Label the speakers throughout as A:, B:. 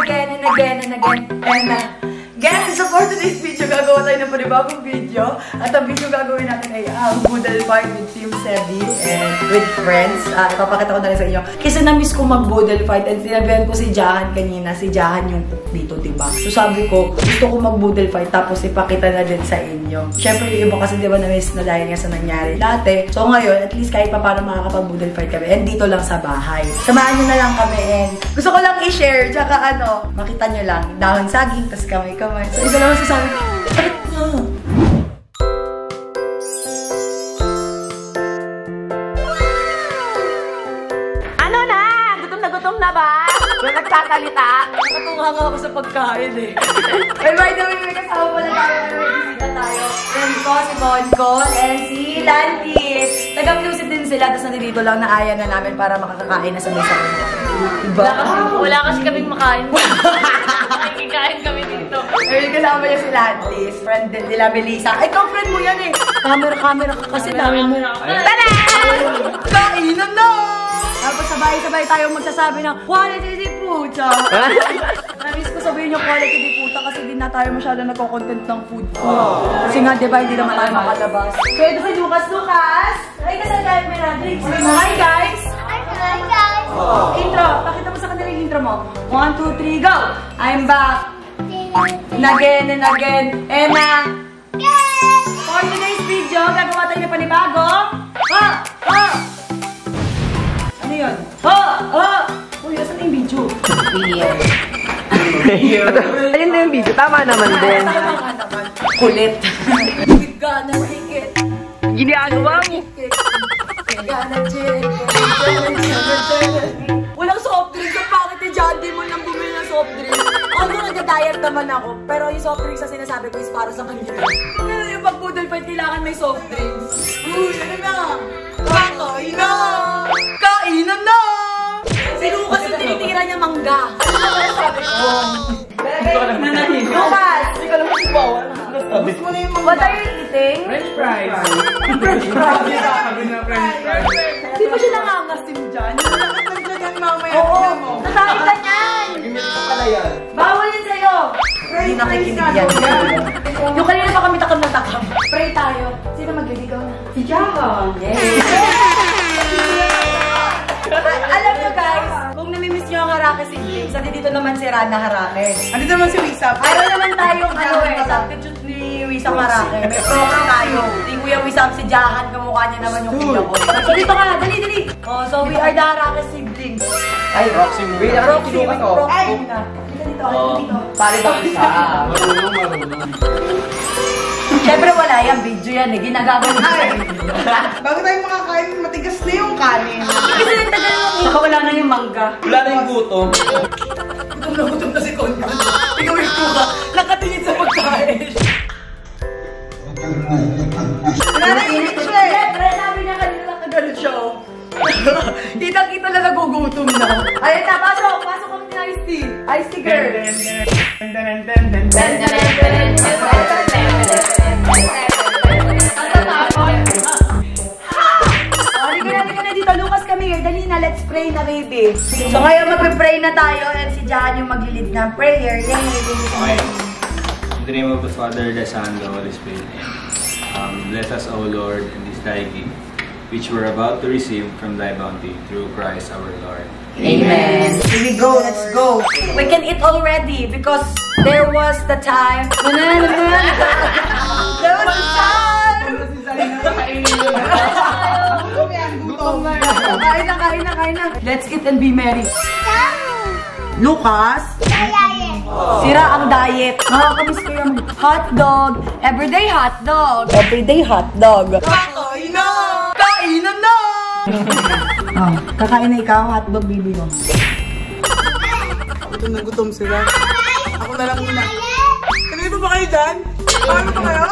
A: again. Guys, so for today's video, gagawa tayo ng panibagong video. At ang video gagawin natin ay boodle fight with Team Sebi and with friends. Ipapakita ko na rin sa inyo. Kasi na-miss ko mag-boodle fight and sinabihan ko si Jahan kanina. Si Jahan yung dito, diba? So sabi ko, gusto ko mag-boodle fight tapos ipakita na din sa inyo. Siyempre yung iba kasi diba na-miss na dahil nga sa nangyari dati. So ngayon, at least kahit pa paano makakapag-boodle fight kami. And dito lang sa bahay. Samahan nyo na lang kami and gusto ko lang i-share. Tsaka makita nyo lang. Dahon saging, tas kamay-kamay. So, isa lang masasabi ko, bakit na? Ano na? Gutom na ba? Kung nagtatalita? Nakatunga nga ako sa pagkain eh. And by the way, may kasama pala tayo. May bisita tayo. Friend ko, si Bonko, and si Lantis. Nag-upload din sila, tapos nandito lang na aya na namin para makakakain na sabay-sabay. Diba?
B: Wala kasi kaming makain. Nakikikain kami dito.
A: Ayun, kasama niya si Lantis. Friend din nila, Melissa. Ay, ikaw friend mo yan eh. Camera ka kasi dami mo. Tala! Kainan na! Tapos sabay-sabay tayong magsasabi ng quality di puta. Namiss ko sabihin yung quality di puta kasi di na tayo masyado nagko-content ng food. Kasi nga, diba, hindi naman tayo makalabas. So, ito si Lucas. Ay, kasal tayo may drinks. Hi, guys!
C: Hi, guys!
A: Intro. Pakita mo sa kanila yung intro mo. 1, 2, 3, go! I'm back! And again. And for today's video, gagawa tayo ng panibago. Ano yun? Uy, asan na yung video?
D: Ayun na yung video. Tama naman din.
A: Kulit. We've gonna take it.
D: Ginagawa mo.
A: Walang soft drinks. Ang bakit ni John di mo nang bumili ng soft drinks? Although nagda-diet naman ako, pero yung soft drinks na sinasabi ko is para sa kanila. Pero yung pag-boodle fight, kailangan may soft drinks. Uy, ano na? Kainan na! Si Lucas yung tinitira niya mangga. Ano naman sabi ko? Lucas! Hindi ka naman si bawal. Gusto mo na yung mangga. What are you eating?
D: French fries.
A: Hindi mo siya nangangasim dyan. Oo, nasakit ka niyan. Bawal yan sa'yo. Hindi nakikinig yan. Yung kanina pa kami takam na takam. Pray tayo. Sino magliligaw na? Si Jahan. Alam nyo guys, kung namimiss nyo ang Harake siblings, dito naman si Rana Harake.
D: Andito naman si Wisap.
A: Ayaw naman tayong substitute ni Wisap Harake. May program tayo. Di Kuya Wisap si Jahan, kamukha niya naman yung kuya ko. So dito ka, dali. So we are the Harake siblings.
D: Ay, Roxy mo. Wait,
A: Roxy na. Dito. Pare ba isa?
D: Marunong.
A: Siyempre wala yan, video yan eh. Ginagagawin ko sa video.
D: Bago tayo makakain, matigas na yung kanin.
A: Kasi nagtagal mo. Wala na yung mangga.
D: Wala na yung gutom.
A: Gutom na si Conrad. Ikaw yung tuka. Nakatingin sa pagkain.
D: Nanainit siya eh.
A: Siyempre, sabi niya kanina nakagalit siya. Kitang-kita na nagugutom na. Ayun na, pasok kami ni Ice Tea. Ice Tea girl. Halika na dito, Lucas, kami. Dali na, let's pray na, baby. So ngayon magpe-pray na tayo and si Jahan yung mag-lead ng prayer.
E: In the name of the Father, the Son, the Holy Spirit. Bless us, O Lord, in this thy gift, which we're about to receive from thy bounty through Christ our Lord.
A: Amen. Here we go, let's go. We can eat already because there was the time. There was the time. Kain na. Let's eat and be merry. Lucas? Sira ang diet. Nakakamiss ko yung hotdog. Everyday hotdog. Kainan na! Kakain na ikaw, hotdog, baby mo.
D: Gutom na gutom sila. Ako na lang muna. Kanina ba kayo dyan? Paano pa kayo?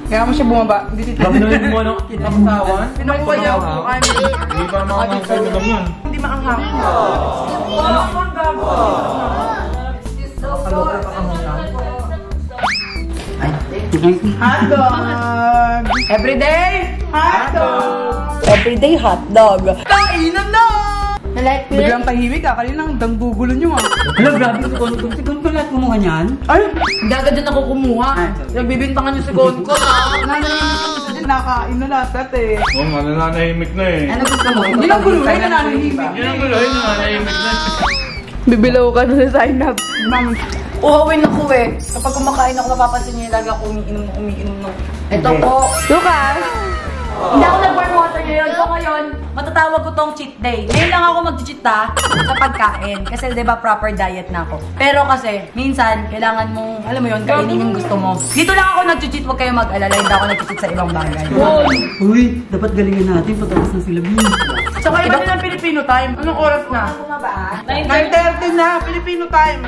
D: Kaya mo siya bumaba. Hindi dito.
E: Pagnuhin mo, no? Kapatawan?
D: Pinukuha niya ang bukan.
E: Hindi pa makakasal na lang yun.
D: Hindi maanghang. Hotdog!
A: Everyday?
D: Hotdog!
A: Everyday hotdog. Kainan na!
B: Like it?
D: Biglang tahimik ka. Kaninang danggugulo nyo ah.
A: Hala, grabe si Gonko. Si Gonko lahat kumuha niyan?
D: Ay!
B: Hindi agad din ako kumuha. Nagbibintangan yung si Gonko.
D: Nananahimik din. Nakain na lahat eh.
E: Oo nga, nananahimik na eh.
A: Ano gusto mo?
D: Hindi lang guluhin na nananahimik.
E: Yun ang gulo, nananahimik na.
B: Bibilaw ka na sa sign up.
A: Uhawin ako eh. Kapag kumakain ako, napapansin niyo lagi ako umiinom nung... Ito po.
B: Lucas!
A: Hindi ako nag-warm water ngayon. So ngayon, matatawag ko tong cheat day. Ngayon lang ako mag-cheat sa pagkain. Kasi diba proper diet na ako. Pero kasi, minsan, kailangan mong, alam mo yun, kainin yung gusto mo. Dito lang ako nag-cheat, huwag kayo mag-alala. Hindi ako nag-cheat sa ibang bagay.
C: Uy, dapat galingan natin patapos ng silabing.
D: Saka iba din ang Filipino time. Anong oras na?
A: Ano nga ba?
D: 9:30 na. Filipino time.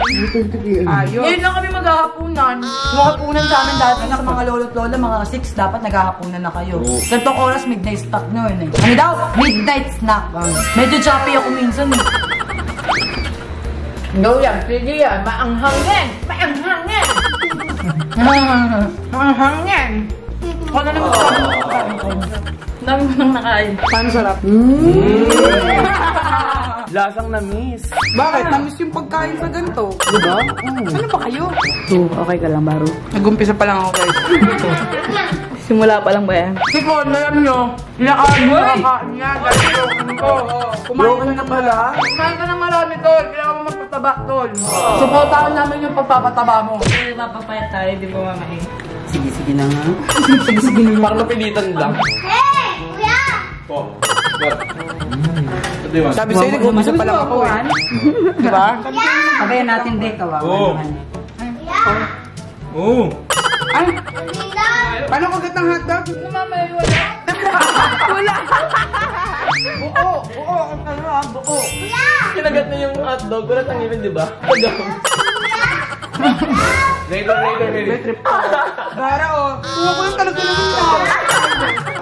D: Ayos.
A: Ngayon lang kami maghahapunan. Maghahapunan sa amin dati sa mga lolo't lola, mga 6 dapat naghahapunan na kayo. Ganitong oras, midnight snack na yun eh. Ano daw? Midnight snack. Medyo choppy ako minsan eh.
B: Go yan, sige yan. Maanghang yan. Maanghang yan.
D: Maanghang yan.
A: Ako na naman sabi mo pagkain ko.
B: Dami mo nang nakain.
D: Paano sarap?
C: Lasang na miss.
D: Bakit? Namiss yung pagkain sa ganito. Diba? Ano ba kayo?
B: Okay ka lang, Baro.
D: Nag-umpisa pa lang ako guys.
B: Simula pa lang ba yan?
D: Si Con, alam nyo, nakain niya. Dahil yung ko. Kumain ka na pala. Kumain ka na marami, Tol. Kailangan mo magpataba, Tol.
A: Supportahan namin yung pagpapataba mo.
B: Kasi mapapayat tayo, di ba mamahin?
C: Sige na nga.
F: Parang napilitan lang.
D: Sabi sa'yo, nag-umpisa pa lang ako eh. Diba?
C: Sabayan natin din, kawawa
E: Oo.
C: naman.
E: Oo.
D: Ay! Paano kagat ng hotdog?
B: Wala.
D: Buo! Buo! Ano ah? Buo!
F: Kinagat na yung hotdog. Wala tangipin, di ba? Later.
D: May trip ko. Gara oh! Buo ko yung talaga naman na.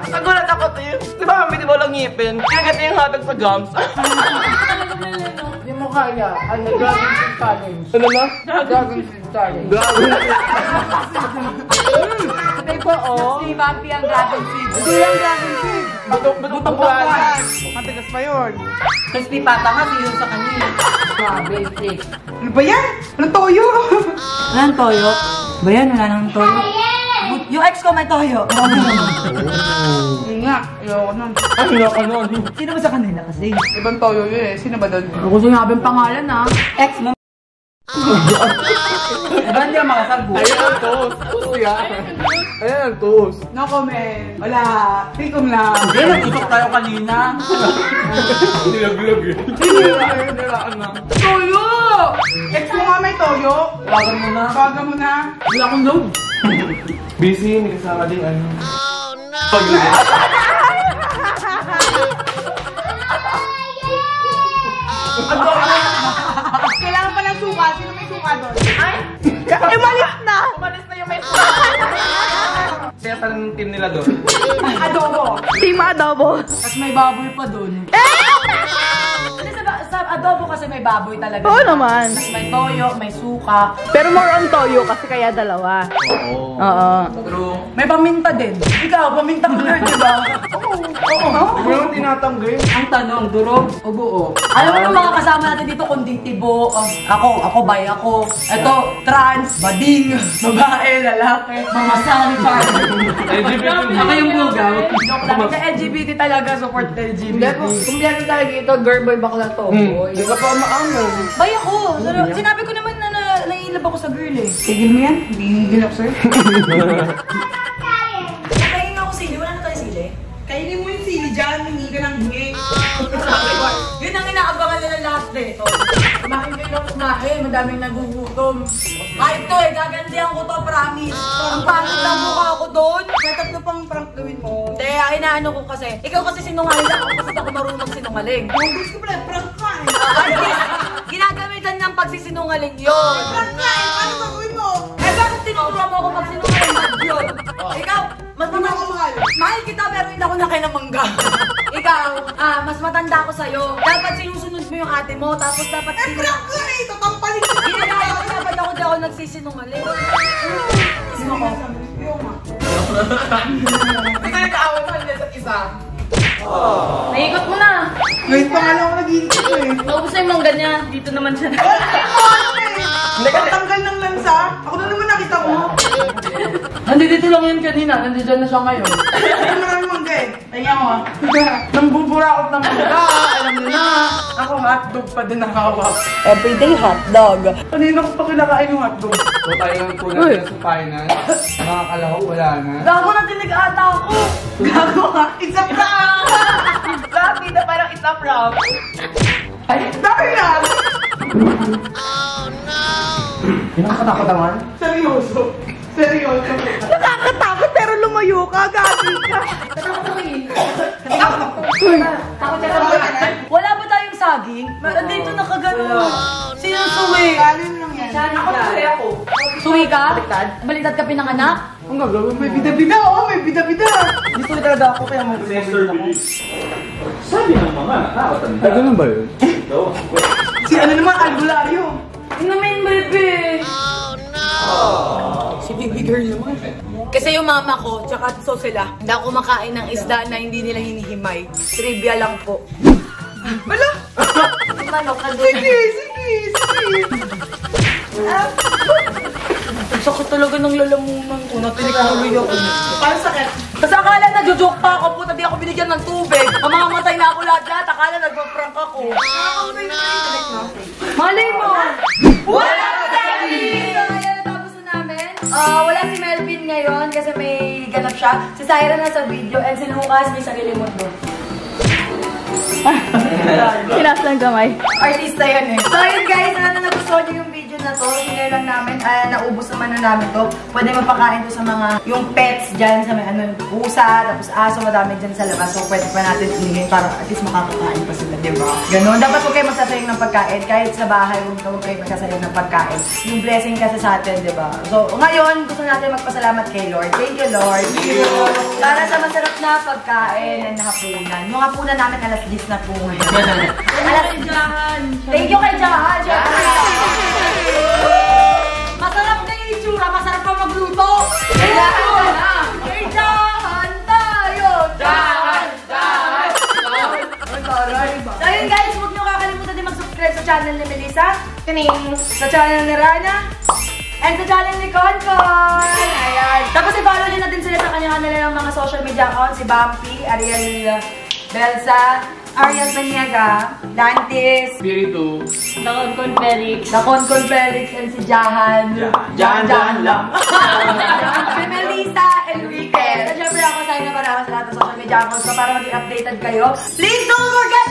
F: Nagulat ako to yun. Di ba kami di ba walang ngipin? Kinagat na yung hotdog sa gums.
A: Hindi mo kaya. Ano, Dragon Seed Challenge.
F: Ano na?
A: Dragon Seed Challenge.
B: Sabi ko, oh.
A: Si Vampy ang Dragon Seed.
D: Hindi yung dragon seed.
F: Butong buwan.
D: Matigas pa yun.
A: Crispy pata nga, sino sa kanya. Grabe, fake.
D: Ano ba yan? Anong toyo?
A: Wala nang toyo? Ba yan? Wala nang toyo? Yung ex ko may toyo.
D: Hindi nga. Ayoko nun.
F: Ano ka nun?
A: Sino ba sa kanila kasi?
D: Ibang toyo yun eh. Sino ba doon?
A: Ako sinabing pangalan ah. Ex mo.
C: Diba hindi ang makasal buhay?
F: Ayun ang toast. Toast yan. Ayun ang toast.
D: No comment. Wala. Tikom lang.
C: Hindi, nag-usok tayo kanina.
E: Nilaglag eh.
D: Toyo! Ex mo nga may toyo.
C: Tawagan mo na.
D: Tawagan mo na.
C: Wala akong load.
F: Busy, may kasama din ano.
D: Kailangan pa ng suka. Sino may suka doon?
B: Umalis na!
F: Umalis na yung may Kaya saan ang team nila doon?
D: Adobo.
B: Team Adobo.
A: Tapos may baboy pa dun. Kasi sa adobo kasi may baboy talaga.
B: Oo naman.
A: Tapos may toyo, may suka.
B: Pero more on toyo kasi kaya dalawa.
F: Oo.
B: Oo.
F: True.
A: May paminta din. Ikaw, paminta ka rin, di ba?
F: Yung tinatanggi.
C: Ang tanong, durog o buo?
A: Alam mo yung mga kasama natin dito, kundi tibo. Ako, bay ako. Ito, trans, bading, babae, lalaki, mga sari-sari.
C: Ako yung bugaw.
A: Joke lang. Sa LGBT talaga, support LGBT.
B: Kumpleto talaga ito, girl boy bakla to.
F: Hindi ka pa maamo.
A: Bay ako. Sinabi ko naman na naiilab ako sa girl eh.
D: Tigil mo yan. Hindi ako sir.
A: Kainin ako sili. Wala na tayo sili.
D: Kainin mo yung sili dyan. Hingi ka ng hingi.
A: Yun ang inaabangan nila last day. Kumain kayo lang kumain. Madaming nagugutom. Hype to eh. Gagandihan ko to, promise. Ang pangit lang mukha ako doon.
D: May tatlo pang prank gawin mo.
A: Hindi, ang inaano ko kasi. Ikaw kasi sinungaling ako kasi ako marunong magsinungaling.
D: Yung gusto ko pala, prank ka eh.
A: Ginagamitan ng pagsisinungaling yun.
D: Prank ka eh. Paano gagawin mo?
A: Eh bakit tinuturuan mo ako magsinungaling? Bad yun. Ikaw, mas
D: Hindi mo ako mahal.
A: Mahal kita pero hindi ako nakinamangga. Ikaw, mas matanda ako sa'yo. Dapat sinusunod mo yung ate mo, tapos dapat
D: Eh, prank ka eh. Tatampalin ko.
A: ginagaya ko dapat ako di ako nagsisinungaling. Sino ko?
D: Yung nga.
F: Hindi kayo kaawan sa isa.
B: Naikot mo na.
D: Ngayon pa nga lang ako nag-iisip eh.
B: Naubos na yung mangga niya. Dito naman siya.
D: Tanggal ng lansa. Ako na naman nakita mo.
A: Nandito lang yan kanina. Nandito na siya ngayon.
D: Ano naman mangga eh. Tingnan mo. Nang buburakot ng mangga. Alam nyo na. Ako hotdog pa din ang hawak.
A: Everyday hotdog.
D: Kanina ko pa kinakain yung hotdog. So tayo ng kulang sa final. Mga kalahok wala na.
A: Gago na tinig-ata ako.
D: Gago ka. It's a prank! Sabi na parang it's a prank. Ay, dahil yan!
F: Yung nakatakot naman?
D: Seryoso. Seryoso. Nakakatakot pero lumayo ka. Gagi ka.
A: Wala ba tayong saging? Nandito na kagano. Sino suwi?
D: Kanin lang yan.
F: Ako tuloy ako.
A: Suwi ka? Baliktad ka pinanganak?
D: Ang gagawin? May bida-bida. Oo, may bida-bida.
F: Gusto ko talaga ako kaya mag
E: Sabi ng mga nakakatanda.
F: Ay, ganun ba yun?
D: Si ano naman, albularyo.
A: Inamin, baby.
D: Si baby girl naman.
A: Kasi yung mama ko, tsaka so sila, hindi ako kumakain ng isda na hindi nila hinihimay. Trivia lang po.
D: Wala.
A: Yung manok,
D: Sige, sige, sige.
A: sakit talaga ng lalamunan ko. Natinig ako.
D: Parang sakit.
A: Kasi akala nagjo-joke pa ako. Puta, di ako binigyan ng tubig. Mamamatay na ako lahat. Akala nagpa-prank ako. Malay mo! Wala ka daddy! So, ngayon, tapos na namin. Wala si Melvin ngayon kasi may ganap siya. Si Syra nasa video and si Lucas may sarili mundo.
B: Sinas ng kamay.
A: Artista yan eh. So yun guys, sana nagustuhan niyo yung video na to. Sinare lang namin. Naubos naman na namin to. Pwede mapakain to sa mga, yung pets dyan, sa may ano, pusa, tapos aso, madami dyan sa labas. So pwede pa natin ilingin para at least makakakain pa sila, diba? Ganun. Dapat huwag kayo magsasayang ng pagkain. Kahit sa bahay, huwag kayo magsasayang ng pagkain. Yung blessing kasi sa atin, diba? So ngayon, gusto natin magpasalamat kay Lord. Thank you, Lord. Thank you. Para sa masarap na pagkain na hapunan. Yung hapunan namin alas 10 na po ngayon. Thank you kay Jahan. Masarap na yung itsura. Masarap pa magluto. Jahan na. Kay Jahan tayo. Jahan. Jahan. So yun guys, huwag nyo kakalimutan din mag-subscribe sa channel ni Melissa. Sa channel ni Rana. And sa channel ni Konkon. Ayan. Tapos i-follow nyo na din sila sa kanya-kanila ng mga social media accounts. Si Bumpy, Ariel Belsa, Ariel Baniaga, Lantis,
F: Spiritu.
B: Nakon Felix.
A: The Konkon Felix, and si Jahan.
F: Jahan lang.
A: Si Melissa Enriquez. At syempre ako, sign na para sa lahat ng social media accounts ko para maging updated kayo. Please don't forget